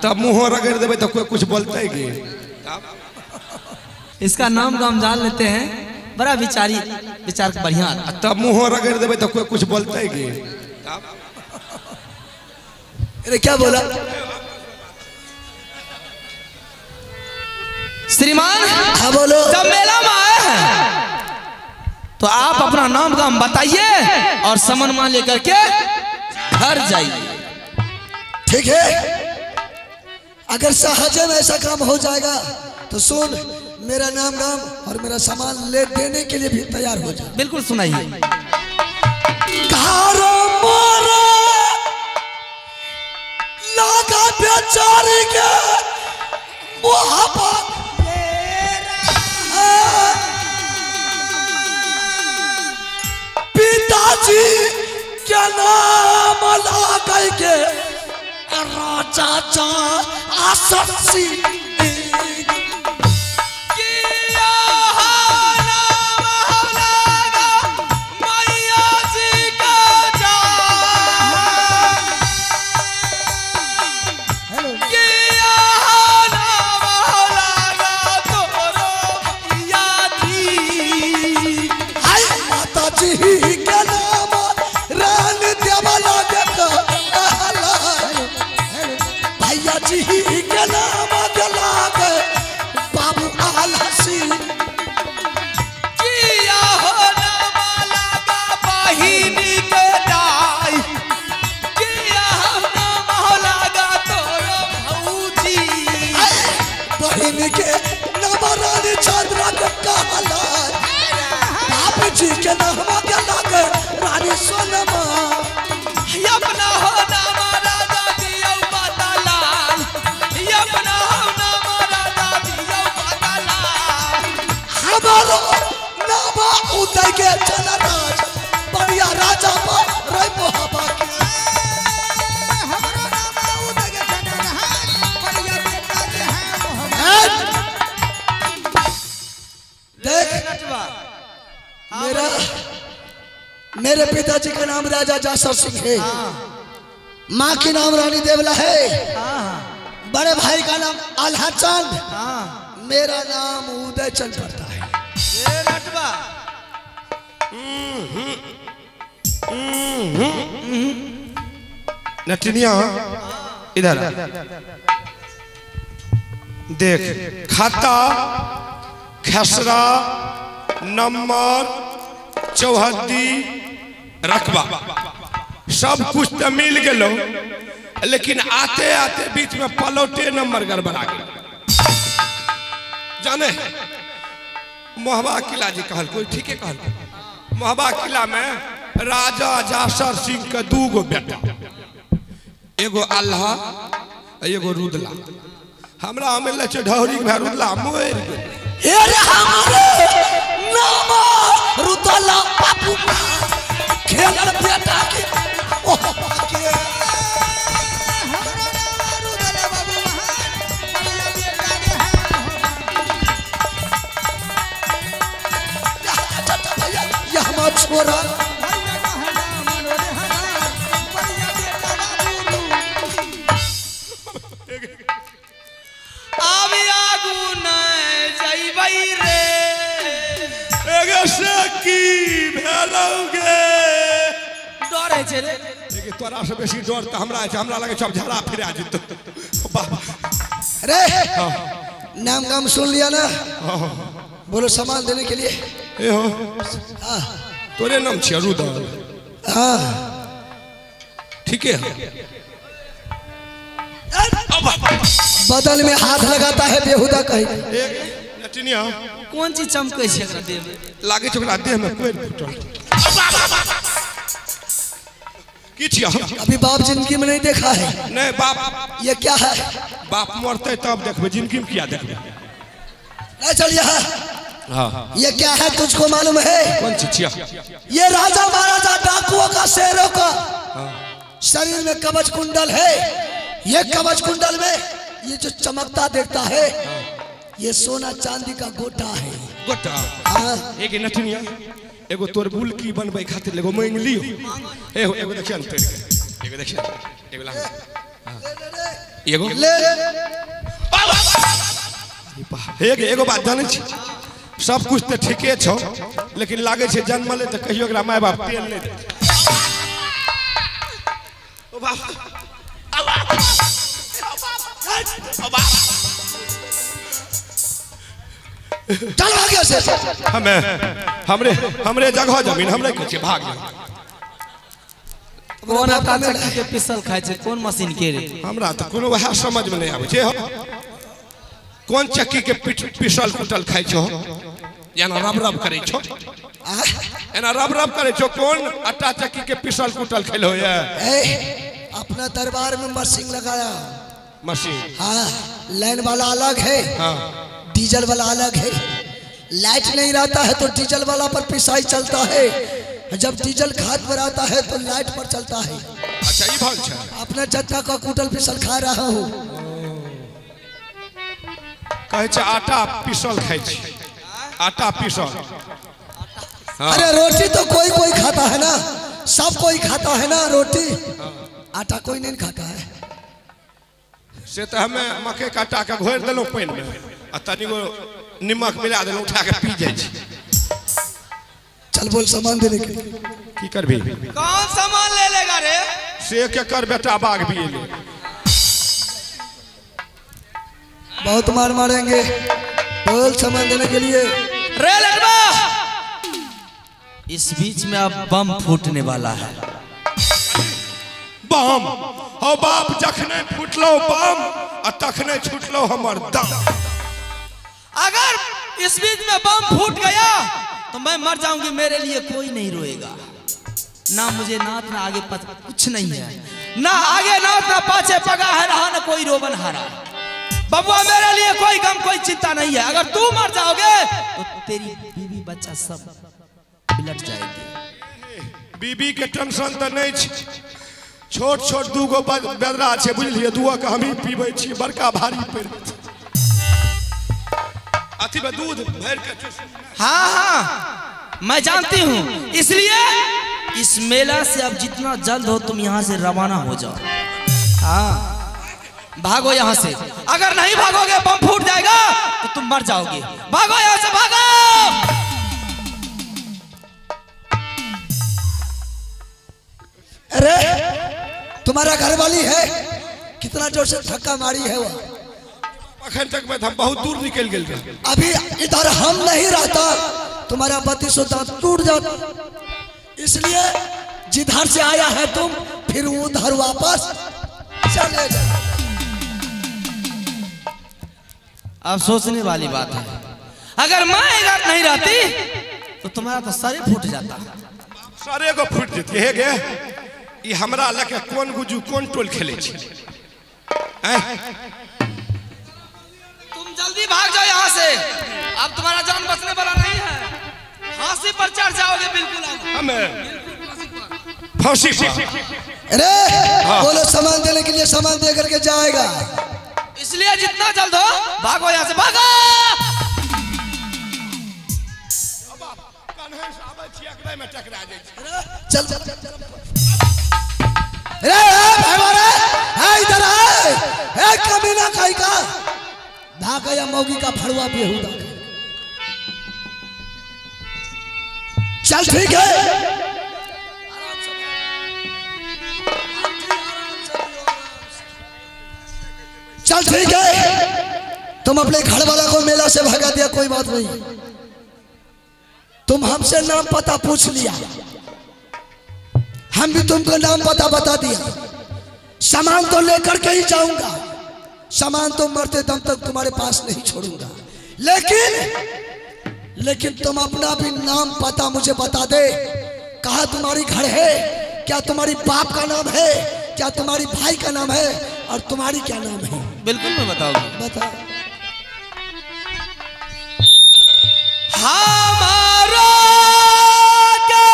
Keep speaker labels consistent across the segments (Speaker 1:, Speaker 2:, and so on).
Speaker 1: तब मुँह रगड़ देवे तो कोई कुछ बोलते है कि
Speaker 2: इसका नाम गाम जान लेते हैं, बड़ा विचार बढ़िया।
Speaker 1: तब मुँह रगड़ देवे तो कोई कुछ बोलते है कि
Speaker 3: अरे क्या बोला
Speaker 2: श्रीमान?
Speaker 3: हाँ बोलो।
Speaker 2: जब मेला में आए हैं तो आप अपना नाम गाम बताइए और समन मान लेकर के घर जाइए।
Speaker 3: ठीक है, अगर सहजे में ऐसा काम हो जाएगा तो सुन, मेरा नाम गाम और मेरा सामान ले देने के लिए भी तैयार हो जाए।
Speaker 2: बिल्कुल सुनाइए।
Speaker 3: लागा बेचारी के मोहब्बत पिताजी क्या नाम लगा के राजा चा आससी के नवरानी चंद्रा के कहला बाप जी के नाम के लागे रानी सोनमा
Speaker 2: अपना हो नाम राजा दियो पातालाल, अपना हो नाम राजा दियो पातालाल।
Speaker 3: हमारो नाम उदय के चला राज बढ़िया राजा पर रे मोहब्बत मेरे पिताजी का नाम राजा जासर सिंह है, माँ की नाम रानी देवला है, बड़े भाई का नाम आल्हा चंद, मेरा नाम उदय चंद पड़ता है।
Speaker 1: नटनिया इधर देख, खाता खसरा नंबर चौहद्दी रकबा सब कुछ तो मिल गलो, लेकिन आते आते बीच में पलौटे नंबर गड़बड़ा गए। जाने मोहबा किला जी कहल कोई ठीक है कहल, मोहबा किला में राजा जासर सिंह के 2 गो बेटा, एगो अल्लाह एगो रुदला। हमरा मिल ढौरी में रुदला मोर
Speaker 3: रुदला बाबू खेलल बेटा के छोरा
Speaker 1: तोरा से बेसी डर तो हमरा लगे सब झड़ा फिरा जितो।
Speaker 3: अरे नाम गाम सुन लिया ना, बोलो सामान देने के लिए।
Speaker 1: ए हो तोरे नाम छिया रुदल?
Speaker 3: हाँ
Speaker 1: ठीक है।
Speaker 3: बदल में हाथ लगाता है बेहुदा कहीं।
Speaker 1: नटनिया
Speaker 2: कौन चीज चमके छे एकरा देह में?
Speaker 1: लागे चोकरा देह में कोई फुटल की छिया?
Speaker 3: अभी बाप जिंदगी में नहीं देखा है।
Speaker 1: नहीं बाप,
Speaker 3: ये क्या है?
Speaker 1: बाप मरते तब देखबे, जिंदगी में क्या देखबे?
Speaker 3: नहीं चल यहाँ।
Speaker 1: हाँ
Speaker 3: ये क्या है तुझको मालूम है?
Speaker 1: कौन सी छिया?
Speaker 3: ये राजा महाराजा डाकुओं का शेरों का शरीर में कवच कुंडल है। ये कवच कुंडल में ये जो चमकता देखता है ये सोना चांदी का गोटा है।
Speaker 1: गोटा?
Speaker 3: हाँ।
Speaker 1: एक नटनिया एगो तोर बुल की बनबे खातिर एगो मांग लियो। एगो देखिए एगो देखिए एगो ला। एगो
Speaker 3: ले
Speaker 1: एगो बात जाने छी सब कुछ तो ठीके छो लेकिन लागे छे जन्मले तो कहियो एकरा माय बाप तेल नहीं दे ओ बाप
Speaker 3: चल भाग यहाँ से।
Speaker 1: हमें हमरे जगह जमीन हमरे के छे भाग जा
Speaker 2: कौन आटा चक्की के पिसल खाए छे कौन मशीन के रे
Speaker 1: हमरा तो कोनो वह समझ में नहीं आवे छे कौन चक्की के पिसल कुटल खाए छो याना रब रब करे छो एना रब रब करे छो कौन आटा चक्की के पिसल कुटल खेलो ये
Speaker 3: अपना दरबार में मशीन लगाया
Speaker 1: मशीन
Speaker 3: हाँ लाइन वाला अलग है
Speaker 1: हाँ
Speaker 3: डीजल वाला अलग है लाइट नहीं रहता है तो डीजल वाला पर पिसाई चलता है जब डीजल खाद पर आता है तो लाइट पर चलता है
Speaker 1: अच्छा ये भाग छे
Speaker 3: अपना जत्था का कुटल पिसल खा रहा हूँ
Speaker 1: कहे छे आटा पिसल खाई छी आटा पिसल हाँ।
Speaker 3: अरे रोटी तो कोई कोई खाता है ना सब कोई खाता है ना रोटी आटा कोई नहीं खाता है
Speaker 1: से तो हमें मकई का आटा के घोर देलो पानी में आ तनिगो नमक मिला देलो उठा के पी जाय छी
Speaker 3: चल बोल सामान देने के
Speaker 1: की करबी
Speaker 2: कौन सामान ले लेगा रे
Speaker 1: से के कर बेटा बाग भी ले
Speaker 3: बहुत मार मारेंगे बोल सामान देने के लिए
Speaker 2: रे लड़वा इस बीच में अब बम फूटने वाला है
Speaker 1: बम हो बाप जखने फुटलो बम आ तखने छुटलो हमर दम
Speaker 2: अगर इस बीच में बम फूट गया तो मैं मर जाऊंगी मेरे लिए कोई नहीं रोएगा ना मुझे नाथ ना आगे कुछ नहीं है ना आगे नाथ ना पाछे पगा है रहा ना कोई रोबन हारा बबुआ मेरे लिए कोई गम कोई चिंता नहीं है अगर तू मर जाओगे तो तेरी बीवी बच्चा सब बिलट जाएगी
Speaker 1: बीबी के टेंशन तो नहीं छ छोट छोट दूगो बेदरा छे बुझलिए दुआ के हम ही पीबै छी बड़का भारी पड़ अथी में दूध भर के
Speaker 2: हाँ हाँ मैं जानती हूँ इसलिए इस मेला से अब जितना जल्द हो तुम यहाँ से रवाना हो जाओ हाँ भागो यहाँ से अगर नहीं भागोगे बम फूट जाएगा तो तुम मर जाओगे भागो यहाँ से भागो
Speaker 3: अरे तुम्हारा घरवाली है कितना जोर से धक्का मारी है वो
Speaker 1: अखन तक में हम बहुत दूर निकल गए रहे
Speaker 3: अभी इधर हम नहीं रहता तुम्हारा 3200 दांत टूट जाता इसलिए जिधर से आया है तुम फिर उधर वापस चले जाओ
Speaker 2: अब सोचने वाली बात है अगर मैं इधर नहीं रहती तो तुम्हारा तो सर ही फूट जाता
Speaker 1: सारे को फूट जेती है गे ई हमरा लके कौन गुजू कौन टोल खेले छी
Speaker 2: तुम जल्दी भाग जाओ यहाँ से अब तुम्हारा जान बचने वाला नहीं है फांसी पर चढ़ जाओगे बिल्कुल
Speaker 1: हमें फांसी
Speaker 3: अरे बोलो सामान देने के लिए सामान दे करके जाएगा
Speaker 2: इसलिए जितना जल्द हो भागो यहाँ से भागो
Speaker 3: चल रे इधर आए कमीना खाई का धाका या मौगी का फड़वा बेहुदा चल ठीक है चल ठीक है तुम अपने घर वाला को मेला से भगा दिया कोई बात नहीं तुम हमसे नाम पता पूछ लिया हम भी तुमको नाम पता बता दिया सामान तो लेकर के ही जाऊंगा सामान तो मरते दम तक तुम्हारे पास नहीं छोड़ूंगा लेकिन तुम अपना भी नाम पता मुझे बता दे कहाँ तुम्हारी घर है क्या तुम्हारी बाप का नाम है क्या तुम्हारी भाई का नाम है और तुम्हारी क्या नाम है
Speaker 2: बिल्कुल मैं बताऊंगा
Speaker 3: बता
Speaker 2: हमारा क्या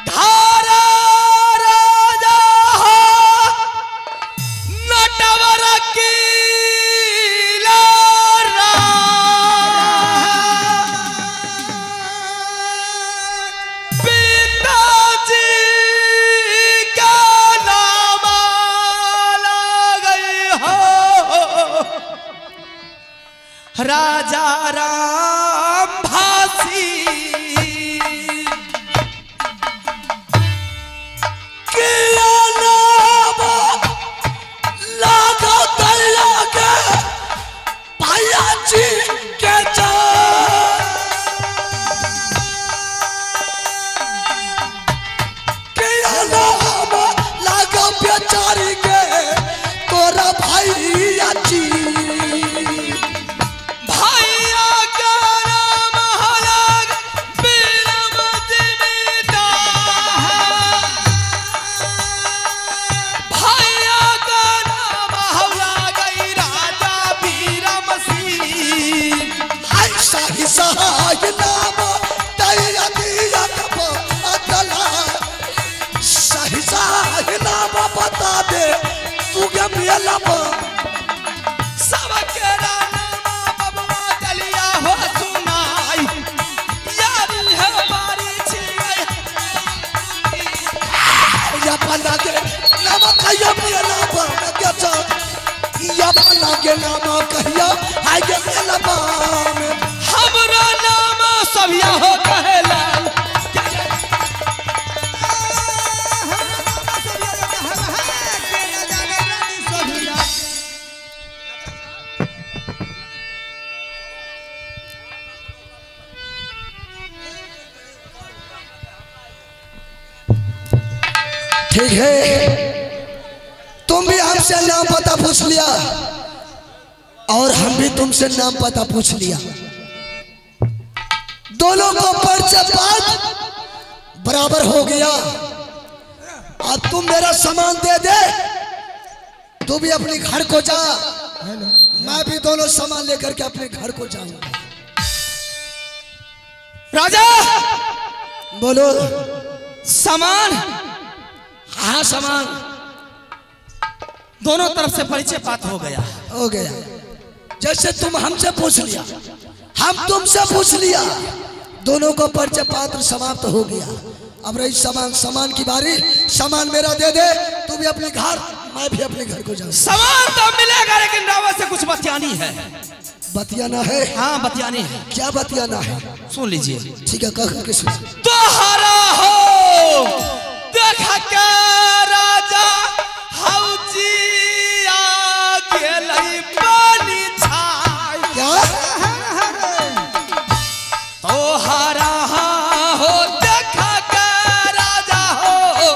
Speaker 2: धारा राजा नटवर की पिताजी का नाम अलग राजा राम भासी
Speaker 3: किया नाम लागो दरिया के भैया जी के जान किया नाम लागो बेचारी के तोरा भैया जी बता दे तू क्या मिला
Speaker 2: सबके नाम बबुआ चलिया हो सुनाई यारी है बारी छिए
Speaker 3: या पन्ना के नाम कहिया मिला क्या चा या पन्ना के नाम कहिया हाय के मिला
Speaker 2: हमरा नाम सभिया हो कहला
Speaker 3: ठीक है तुम भी हमसे नाम पता पूछ लिया और हम भी तुमसे नाम पता पूछ लिया दोनों को परिचय बात बराबर हो गया अब तुम मेरा सामान दे दे तू भी अपने घर को जा मैं भी दोनों सामान लेकर के अपने घर को जाऊंगा
Speaker 2: राजा
Speaker 3: बोलो
Speaker 2: सामान
Speaker 3: हाँ सामान
Speaker 2: दोनों तरफ से परिचय बात हो गया
Speaker 3: जैसे तुम हमसे पूछ लिया हम तुमसे पूछ लिया दोनों को परिचय पात्र समाप्त हो गया अब रही सामान की बारी सामान मेरा दे दे तू भी अपने घर मैं भी अपने घर को जाऊँ
Speaker 2: सामान तो मिलेगा लेकिन रावत से कुछ बतियानी है
Speaker 3: बतियाना है
Speaker 2: हाँ बतियानी है
Speaker 3: क्या बतियाना है
Speaker 2: सुन लीजिए
Speaker 3: ठीक है कह किस
Speaker 2: तोहरा हो देखा के राजा हौजी आगे लई पानी छाई
Speaker 3: क्या
Speaker 2: तोहरा हो देखा के राजा हो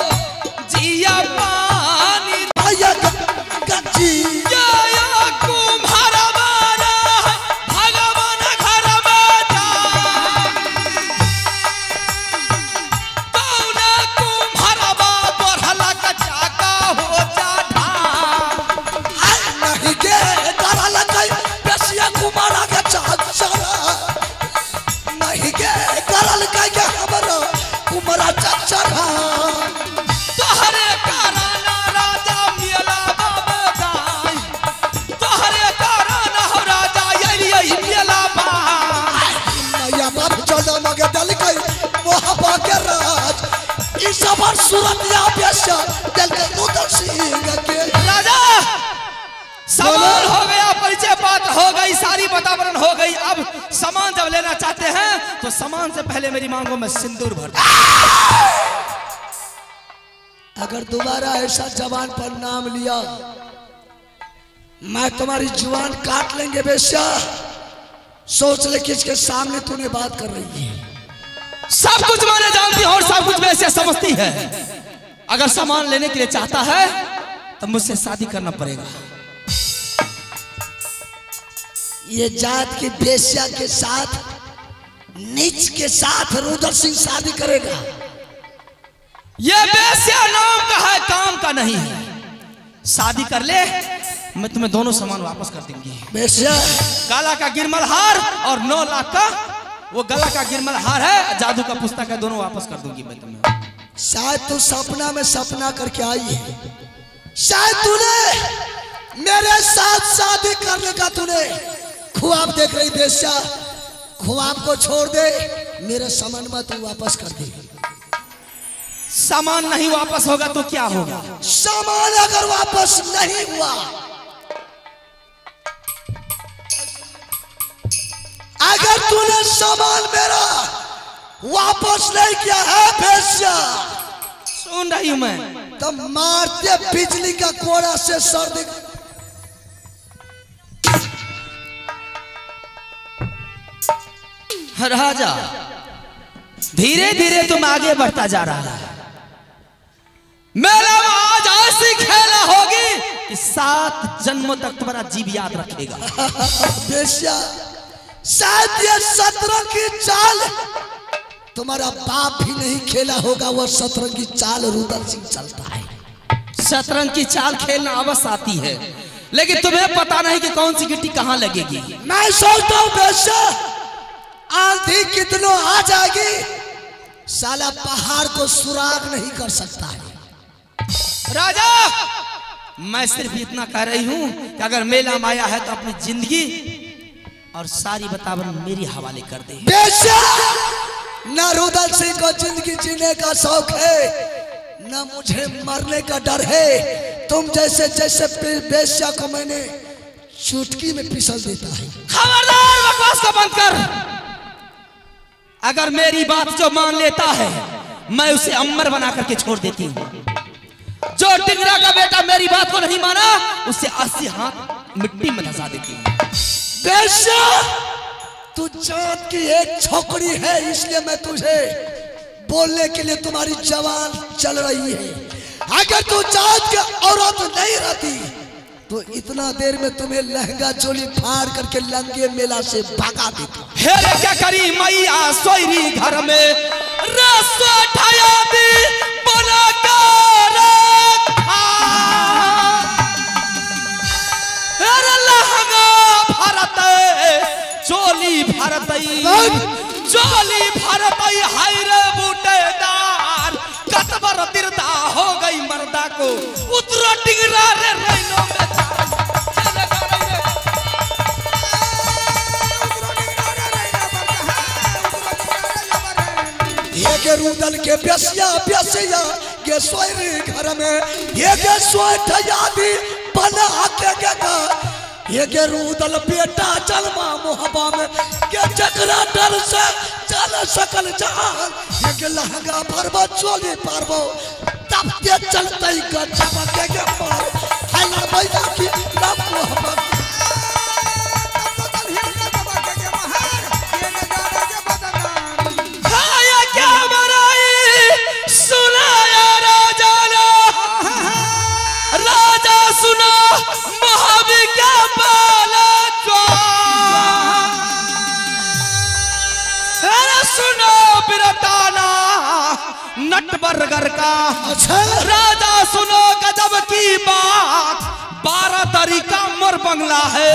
Speaker 2: जिया पानी
Speaker 3: भैया गच्ची
Speaker 2: राजा सामान हो गया परिचय बात हो गई सारी वातावरण हो गई अब सामान जब लेना चाहते हैं तो सामान से पहले मेरी मांगों में सिंदूर भर दो
Speaker 3: अगर दोबारा ऐसा जवान पर नाम लिया मैं तुम्हारी जुबान काट लेंगे बेशा सोच ले किसके सामने तूने बात कर रही है
Speaker 2: सब कुछ मैंने जानती हूँ और सब कुछ वैसे समझती है अगर सामान लेने के लिए चाहता है तो मुझसे शादी करना पड़ेगा
Speaker 3: ये जात की बेश्या के साथ नीच के साथ रुद्र सिंह शादी करेगा
Speaker 2: ये बेश्या नाम का है काम का नहीं है शादी कर ले मैं तुम्हें दोनों सामान वापस कर दूंगी
Speaker 3: बेश्या
Speaker 2: काला का गिरमल हार और 9 लाख का वो गला का गिरमल हार है जादू का पुस्तक है दोनों वापस कर दूंगी मैं तुम्हें
Speaker 3: शायद तू सपना में सपना करके आई है शायद तूने मेरे साथ शादी करने का तूने ख्वाब देख रही बेश्या ख्वाब को छोड़ दे मेरे सामान में तू वापस कर दे
Speaker 2: सामान नहीं वापस होगा तो क्या होगा
Speaker 3: सामान अगर वापस नहीं हुआ तूने सामान मेरा वापस नहीं किया है बेश्या,
Speaker 2: सुन रही हूं मैं,
Speaker 3: तो मारते बिजली का कोड़ा से सर दिख।
Speaker 2: राजा धीरे धीरे तुम आगे बढ़ता जा रहा है। मेला में आज ऐसी खेला होगी कि 7 जन्मों तक तुम्हारा जीव याद रखेगा।
Speaker 3: बेश्या, शायद ये शतरंग की चाल तुम्हारा बाप भी नहीं खेला होगा। वह शतरंग की चाल रुदल सिंह चलता है।
Speaker 2: शतरंज की चाल खेलना अवश्य आती है, लेकिन तुम्हें पता नहीं कि कौन सी गिट्टी कहां लगेगी।
Speaker 3: मैं सोचता हूँ बेश्या, आंधी कितनों आ जाएगी, साला पहाड़ को सुराग नहीं कर सकता है।
Speaker 2: राजा मैं सिर्फ इतना कह रही हूं कि अगर मेला में आया है तो अपनी जिंदगी और सारी बतावन मेरी हवाले कर दे।
Speaker 3: बेशक न रुदल सिंह को जिंदगी जीने का शौक है, न मुझे मरने का डर है। तुम जैसे जैसे बेश्या को मैंने चुटकी में पिसल देता है।
Speaker 2: खबरदार, बकवास को बंद कर। अगर मेरी बात जो मान लेता है मैं उसे अमर बना करके छोड़ देती हूँ। जो टिंगरा का बेटा मेरी बात को नहीं माना उसे 80 हाथ मिट्टी में धंसा देती हूँ।
Speaker 3: बेशक तू चांद की एक छोकरी है, इसलिए मैं तुझे बोलने के लिए तुम्हारी जवान चल रही है। अगर तू चांद की औरत नहीं रहती तो इतना देर में तुम्हें लहंगा चोली फाड़ करके लंगे मेला से भगा देता।
Speaker 2: हेरे क्या करी मैया सोयरी घर में रसो ठाया दी बना कर रखा। हेरे लहंगा भारत चोली भारतई, चोली भारतई हाय रे बूटेदार, कतबर दिरदा हो गई मर्दा को उतरो टिंगरा रे रैनो में
Speaker 3: के रुदल के बेसिया बेसिया के सोयरी घर में ये के सोठया दी बना के का ये के रुदल बेटा जन्मा मोहब्बा में के चकरा डर से चल सकल जहान। ये के लहंगा भरबो चोली पारबो तब ते चलते का चमके के मार हला भैया की लव मोहब्बत।
Speaker 2: नट बरगर का
Speaker 3: अच्छा
Speaker 2: राजा सुनो गजब की बात, 12 तरीका मोर बंगला है,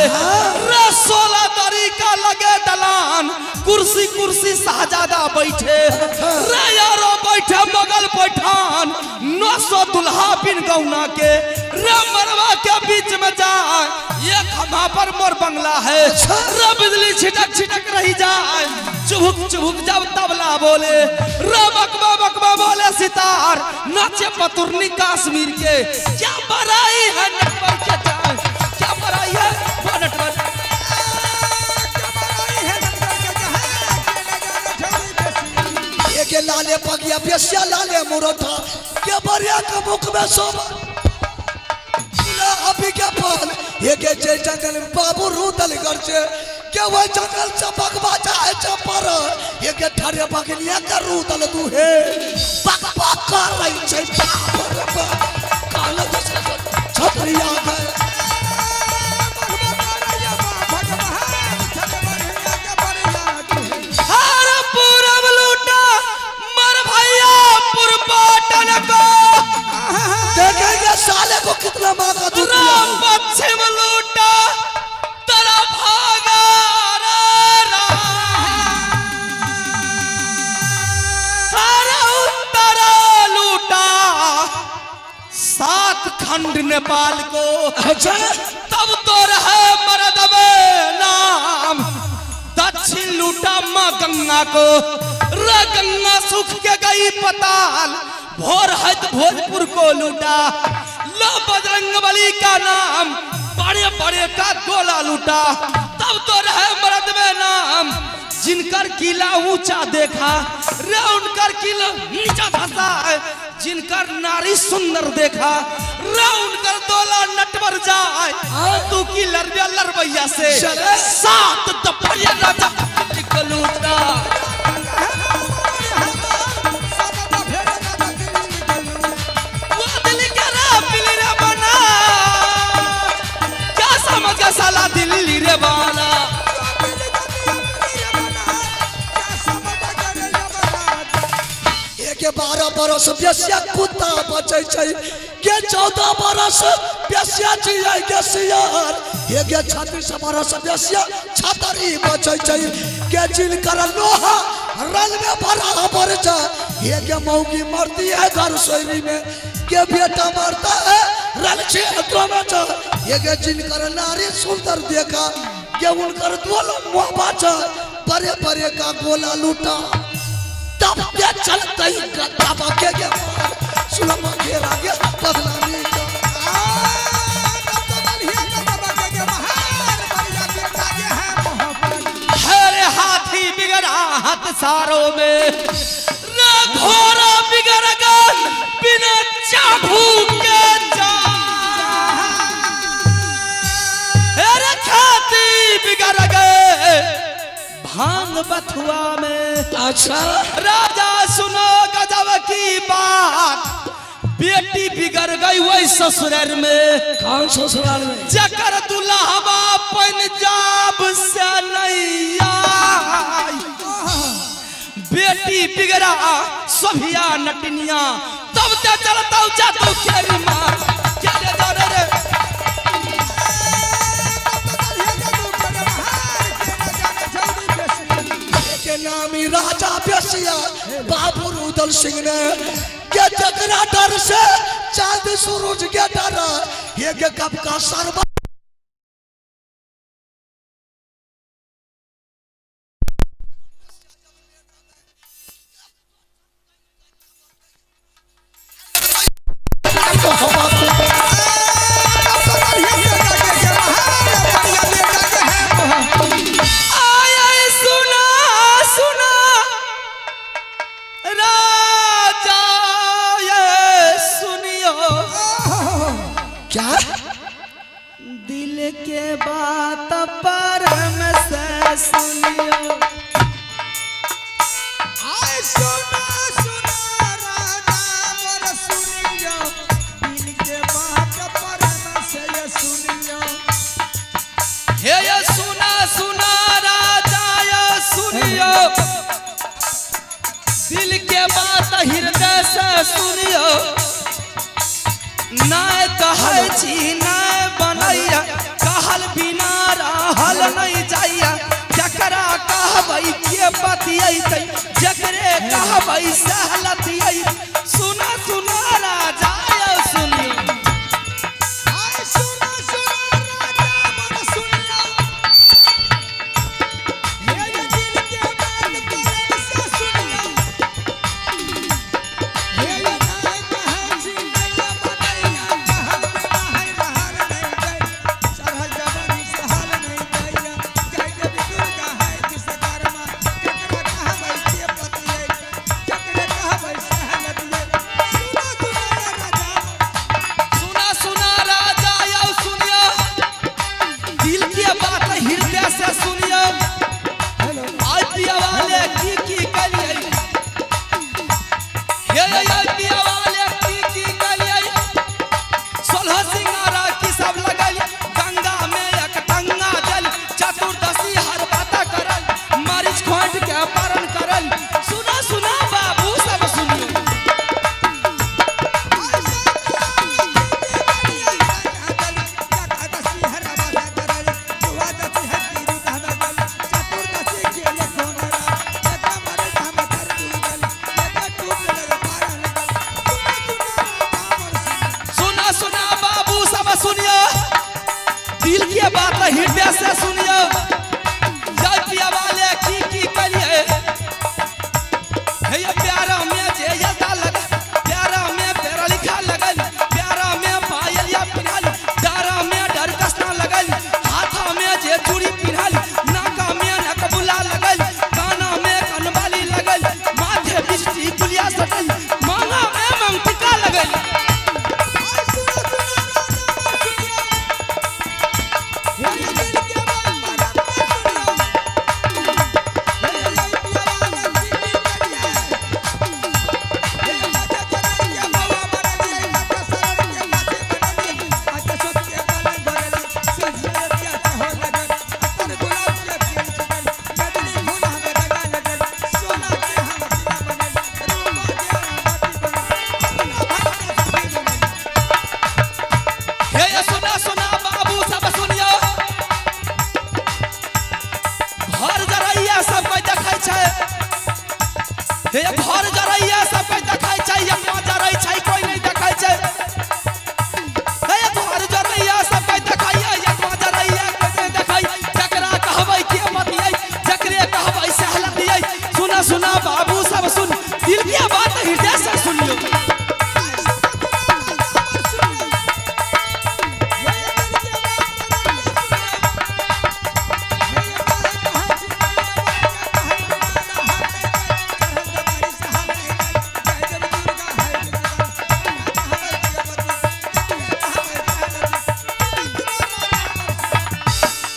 Speaker 2: 16 तरीका लगे दलान, कुर्सी कुर्सी शाहजादा बैठे, रे यारो बैठे मुगल पठान, 900 दुल्हा बिन गौना के रे मरवा के बीच में जाए, ये खमा पर मोर बंगला है, रे बिजली छिटक छिटक रही जाए, चुभुक चुभुक जब तबला बोले, रे बकवा बकवा बोले सितार, नाचे पतुरनी कश्मीर के, क्या बड़ाई है नटवर के जान, क्या बड़ाई है वो नटवर, क्या बड़ाई है नटवर के जान।
Speaker 3: ये के लाले पगिया बेसिया लाले मुरठा के बरिया के मुख में सोबा अभी के पाल ये के जंगल बाबू रुदल घर से के वो जंगल से बगवा जाए चपर ये के ठरे बगलिया के रुदल तू है बकवा कर रही छै काला छतरिया है
Speaker 2: हर पूरब लूटा मर भैया पुरपाटन को
Speaker 3: देखेंगे साले को कितना मांगा दूध
Speaker 2: पश्चिम लूटा तेरा भागा उत्तर लूटा 7 खंड नेपाल को।
Speaker 3: अच्छा
Speaker 2: तब तो रहे मरद में नाम, दक्षिण लूटा माँ गंगा को, रे गंगा सुख के गई पताल, भोर है तो भोजपुर को लूटा, लो बजरंगबली का नाम, बड़े बड़े का गोला लूटा, तब तो रहे मर्द में नाम, जिनकर किला ऊंचा देखा रे उनकर किला नीचा धसा है। जिनकर नारी सुंदर देखा रे उनकर दोला नटवर जाए। तू की लरबैया से सात दफड़िया राजा निकलूटा। वो दिल के राबिल रे बना क्या समझ का साला दिल्ली रे बना।
Speaker 3: के 12 बरस बेसिया कुत्ता बचे छै के 14 बरस बेसिया जियै के सियार हे के 36 बरस बेसिया छतरी बचे छै के जिनकर लोहा रल में बराबर जा हे के मौगी मरती है घर सोई में के बेटा मरता है रल छे में जा हे के जिनकर नारी सुंदर देखा के उनकर दोनों मुहबा जा बड़े बड़े का गोला लूटा। तब क्या चलता ही तब के सुलमा के आगे बदलानी
Speaker 2: हरे हाथी बिगड़ा हाथ सारों में रे घोड़ा बिगड़ गया बिना चाबुक के जा। हरे हाथी बिगड़ गए भांग बथुआ में।
Speaker 3: अच्छा
Speaker 2: राजा सुनो गजब की बात बेटी बिगड़ गई वही ससुराल में।
Speaker 3: कौन ससुराल में?
Speaker 2: जकर दुल्हवा पंजाब से नहीं आई। बेटी बिगड़ा सभिया नटनिया तब ते चलता जादू केरी मार क्या रे रे रे
Speaker 3: के नामी राजा बेसिया बाबू रुदल सिंह ने के जकरा डर से चांद सूरज के डर ये के कब का सरबा
Speaker 2: दिल के बात पर से सुनियो।
Speaker 4: आए सुना सुना राजा मोर सुनियो दिल के बात पर से सुनियो।
Speaker 2: हे ये सुना सुना राजा ये सुनियो दिल के बात हृदय से सुनियो। नाय कहै छी नाय बनैया कहल बिना रहल नहीं जाइया। जकरा कहबै के बतियैतै जकरे कहबै सहलतियै। सुना सुना राजा यो सुनियो।
Speaker 4: आए सुना सुना राजा मोर सुनियो हे दिल के बात पर से सुनियो। हे नाय कहै छी नैया बनैया कहल बिना है रहल नहीं गई। सरहल जवानी सहल नहीं गईया जय देवी दुर्गा है जिस कर्मा जकरा कहबै के पतियै जकरे कहबै सहलतियै। सुना सुना राजा
Speaker 2: सुना सुना राजा यो सुनियो दिल के बात हृदय से सुनियो। आई पिया वाले की कलियै हे आई पिया वाले की कलियै। सोलह सिंगारा की सब लगल गंगा में एक गंगा जल चतुर्दशी हर बात करल मरीच खोट के पारण करल। सुना सुना बाबू सब सुनियो। सुना सुना बाबू सब सुनियो दिल के बात हृदय से सुनियो। जय पिया वाले की कलिए हे ये प्यारा में जे यदा लग प्यारा में पेरा लिखा लगल प्यारा में पायल या पिन्हल डारा में डर कसना लगल हाथा में जे चूड़ी पिन्हल नाका में नकबुला लगल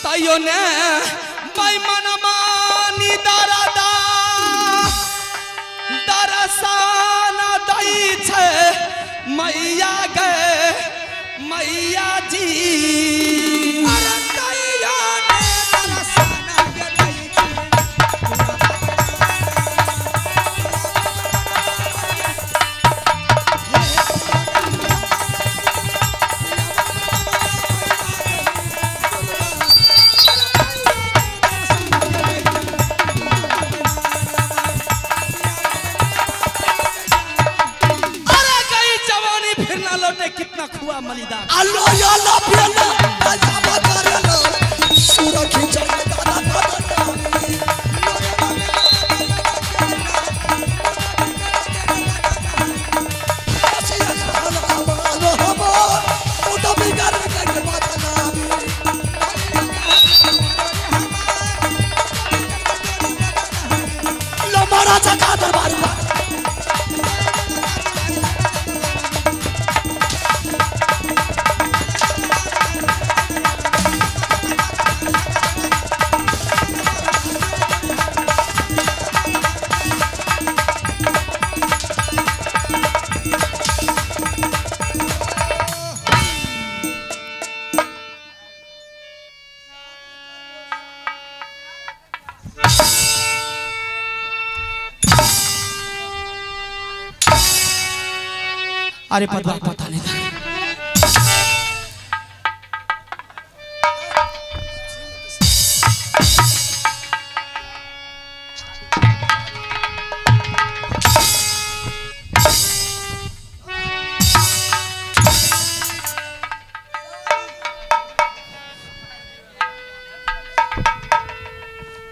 Speaker 2: साइयो ने बेईमान मानी दरदा दरसान दई छे मैया गे मैया जी
Speaker 4: अरे दैया ने दरसाना के दई छे
Speaker 2: कितना खुआ मलिदा
Speaker 3: अल्लो या ला पियला आजाबा करेला सूरा खींचड़ के दादा दादा ऐसे हाल हमारा हम उठा बिगाड़ के बात ना लो मारा जका दरबार
Speaker 2: अरे पता नहीं था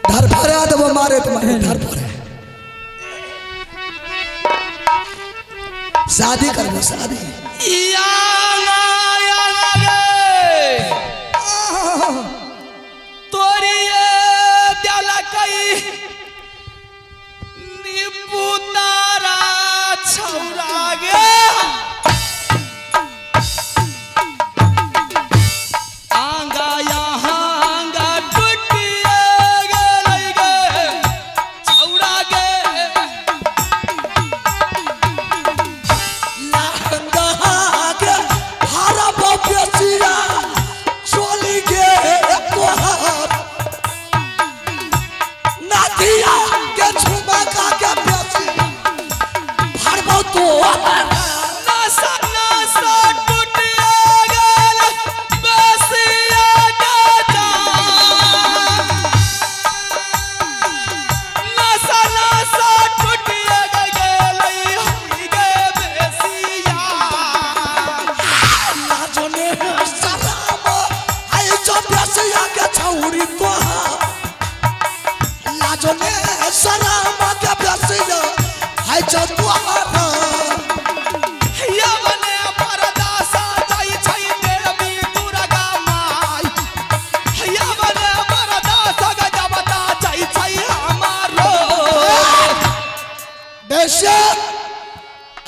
Speaker 3: धर भरा तो वो मारे तुम्हारे धर भरे शादी कर लो शादी
Speaker 2: तोरी दियाला कई नींबू तारा छौरा गे आंगा यहाँ आंगा टूटिए गेलै गे छौरा गे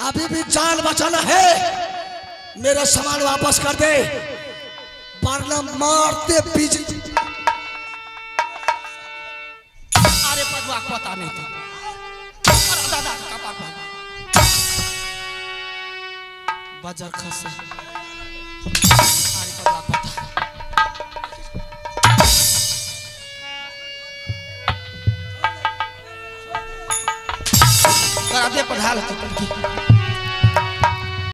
Speaker 3: अभी भी जान बचाना है मेरा सामान वापस कर दे वरना मारते बीच
Speaker 2: अरे पदवा पता नहीं था अरे दादा का पापा बाजार खसा अरे पदवा पता कर दे पढ़ा ले तो